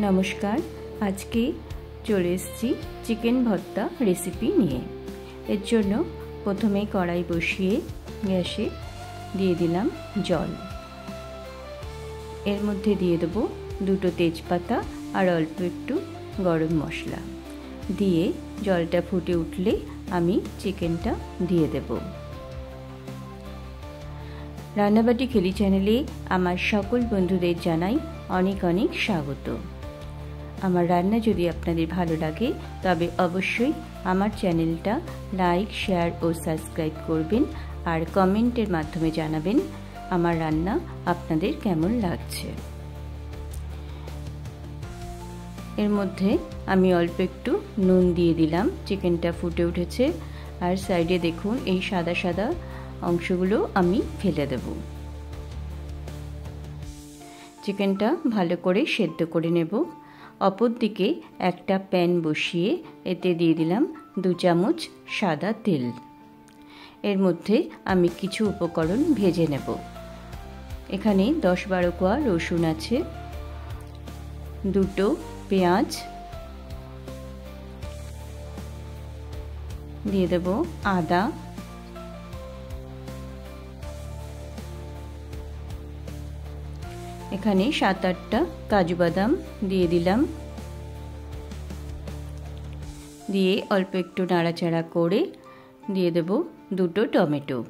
नमस्कार। आज के चले एसेছি चिकेन भर्ता रेसिपि निये। एर जोन्नो प्रथमे कड़ाई बसिए ग्यासे दिए दिलाम जल। एर मध्य दिए देब दुटो तेजपाता और अल्प एकटू गरम मशला दिए जलटा फुटे उठले आमी चिकेनटा दिए देब। रान्नाबाटी खेली चैनेले आमार सकल बंधुदेर जानाई अनेक अनेक स्वागत। आमार रान्ना यदि आपनादेर भालो लागे तबे अवश्यई आमार चैनेलटा लाइक शेयर और सबस्क्राइब करबेन और कमेंटेर माध्यमे जानाबेन आमार रान्ना आपनादेर केमन लागछे। एर मध्य आमी अल्प एकटू नुन दिए दिलाम। चिकेनटा फुटे उठेछे और साइडे देखुन एई सादा सादा अंशगुलो आमी फेले देब। चिकेनटा भालो करे सेদ্ধ करे नेब। अपर दिके एकटा पैन बसिए एते दिए दिलाम 2 चामच सादा तेल। एर मध्य आमी किछु उपकरण भेजे नेब। एखाने 10-12 कोয়া रसुन आछे, दुटो पेঁয়াজ दिए देब, आदा, एखाने 7-8टा काजू बादाम दिए दिलाम। दिए अल्प एकटू नाड़ाचाड़ा करे दिए देब दुटो टमेटो।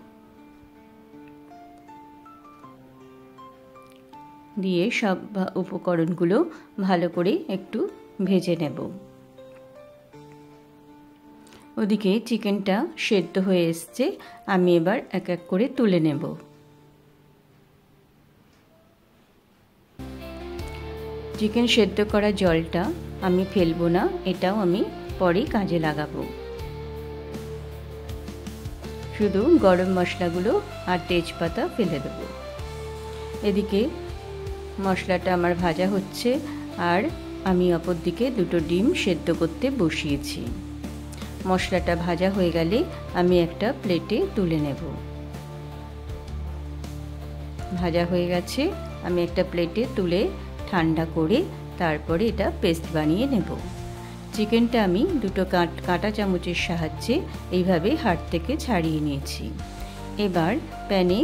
दिए सब उपकरणगुलो भालो करे एकटू भेजे नेब। ओदिके चिकेनटा सेদ্ধ हये एसेछे, आमी एबार एक एक करे तुले नेब। चिकेन सेদ্ধ करा जलटा आमी फेलबो ना, एटाओ आमी परे काजे लागाबो। शुधु गरम मशलागुलो और तेजपाता फेले देब। एदिके मशलाटा आमार भाजा होच्छे और आमी अपर दिके दुटो डिम सेদ্ধ करते बसिएछि। मशलाटा भाजा हये गेले आमी एकटा प्लेटे तुले नेब। भाजा हये गेछे, आमी एकटा प्लेटे तुले ঠান্ডা করে তারপরে এটা পেস্ট বানিয়ে নেব। চিকেনটা আমি দুটো কাঁটা চামচের সাহায্যে এইভাবে হাড় থেকে ছাড়িয়ে নিয়েছি। এবার প্যানে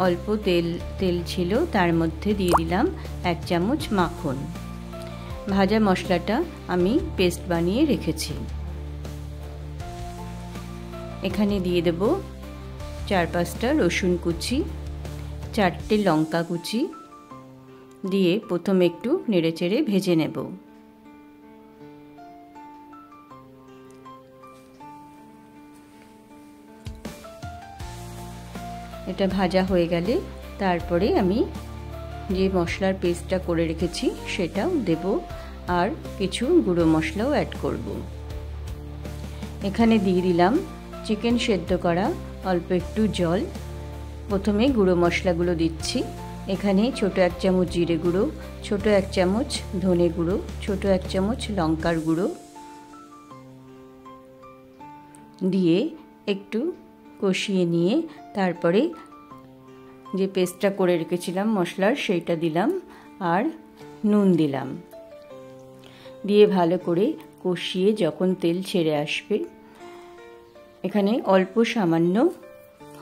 অল্প তেল ছিল, তার মধ্যে দিয়ে দিলাম 1 চামচ মাখন। ভাজা মশলাটা আমি পেস্ট বানিয়ে রেখেছি। এখানে দিয়ে দেব 4-5টা রসুন কুচি, 4টে লঙ্কা কুচি दिए प्रथम एकटू नेड़ेचेड़े भेजे नेब। एटा भाजा हये गेले तारपरे आमी जे मशलार पेस्टटा करे रेखेछि सेटाও देब और किछु गुঁড়ো मशलाও ऐड करब। एखाने दिए दिलाम चिकेन सेদ্ধ करा अल्प एकटू जल। प्रथमे गुঁড়ো मशलागुलो दिচ্ছি। एखाने छोटो 1 चामच जिरे गुঁড়ো, छोटो 1 चामच धने गुঁড়ো, छोटो 1 चामच लंकार गुঁড়ো दिए एकटू कषिए निये तारपरे जे पेस्टटा करे रेखेछिलाम मशलार सेटा दिलाम और नुन दिलाम। दिए भालो करे कषिए जखन तेल छेड़े आसबे एखाने अल्प सामान्य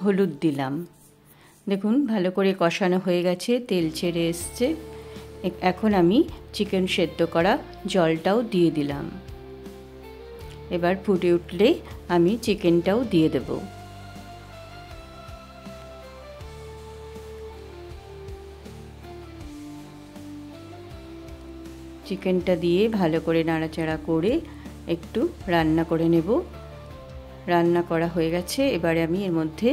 हलुद दिलाम। देखुन भालो करे कषानो हये गेछे, तेल छेड़े एसेछे। एखन आमी चिकेन सेদ্ধ करा जलटाও दिए दिलाम। एबार फुटे उठले आमी चिकेनटाও दिए देब। चिकेनटा दिए भालो करे नाड़ाचाड़ा करे एकटू रान्ना करे नेब। रान्ना करा हये गेछे। एबारे आमी एर मধ্যে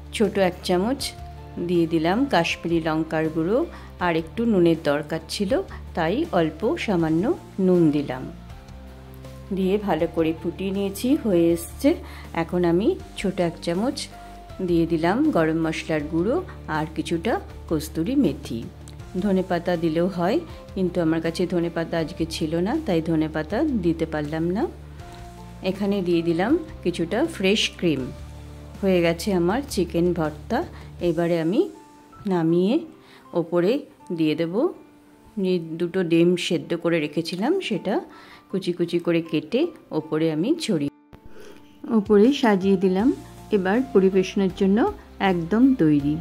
छोटो 1 चामच दिए दिलाम काश्मीरी लंकार गुঁড়ো और एकटू नुनेर दरकार छिलो ताई अल्प सामान्य नुन दिलाम। दिए भालो करे फुटिয়ে নিয়েছি, হয়ে এসেছে। এখন আমি ছোট 1 চামচ দিয়ে দিলাম গরম মশলার গুঁড়ো আর কিছুটা কস্তুরি মেথি। ধনেপাতা দিলেও হয়, কিন্তু আমার কাছে ধনেপাতা আজকে ছিল না তাই ধনেপাতা দিতে পারলাম না। এখানে দিয়ে দিলাম কিছুটা ফ্রেশ ক্রিম। হয়ে গেছে আমার চিকেন ভর্তা। এবারে আমি নামিয়ে ওপরে দিয়ে দেব দুটো ডিম সেদ্ধ করে রেখেছিলাম সেটা কুচি কুচি করে কেটে ওপরে আমি ওপরে সাজিয়ে দিলাম। এবার পরিবেশনের জন্য একদম তৈরি।